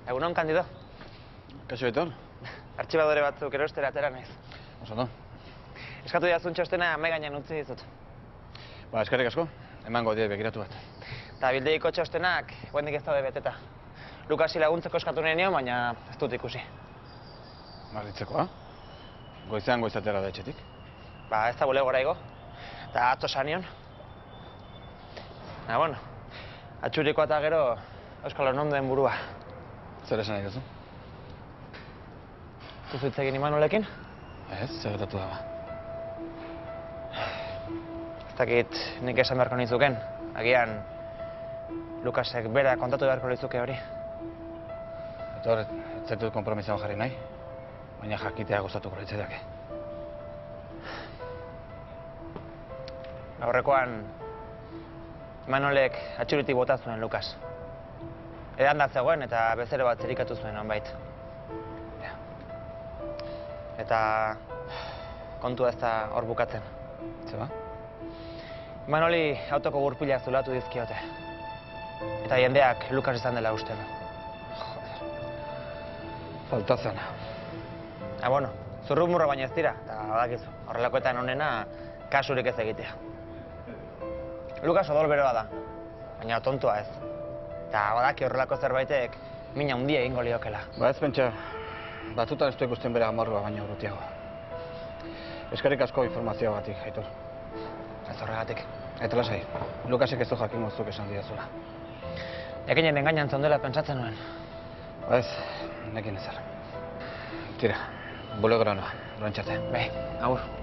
Egunon, Kandido. Kaixo, Aitor? Artxibadore batzuk erostera atera naiz. Oso ondo. Eskatu didazun txostena mahai gainean utzi dizut. Ba, eskerrik asko, emango die begiratu bat. Eta bildeiko txostenak, guendik ez daude beteta. Lukasi laguntzeko eskatu nahi nion, baina ez dut ikusi. Marritzekoa? Goizean goizatera da etxetik? Ba, ez da bulegora igo. Eta atzo sanion. Bueno, atxurikoa eta gero Euskal Hernonden burua. Zer esan nahi duzu? Duzu hitz egin Imanolekin? Ez, zer gertatu da ba. Ez dakit nik esan beharko nizuken. Agian Lukasek bera kontatu beharko lizuke hori. Aitor, ez zaitut konpromisoan jarri nahi, baina jakitea gustatuko litzaidake. Aurrekoan Imanolek atxuritik bota zuen Lukas. Edan da zegoen eta bezero bat zerikatu zuen honbait. Eta kontua ez da hor bukatzen. Zeba? Imanoli autoko gurpila zulatu dizkiote. Eta jendeak Lukas izan dela uste du. Falta zen. Bueno, zurrumurro baina ez dira, eta badakizu, horrelakoetan onena kasurik ez egitea. Lukas odol beroa da, baina tontua ez. Eta badaki horrelako zerbaitek mina handia egingo liokela. Ba ez pentsa, batzutan ez du ikusten bere amorrua baina urrutiago. Eskerrik asko informazioagatik, Aitor. Ez horregatik. Eta lasai, Lukasek ez du jakingo zuk esan didazula. Jakinen engainan zondela pentsatzen nuen. Ba ez, nekin ezer. Tira, bulegora noa, durantxarte. Agur.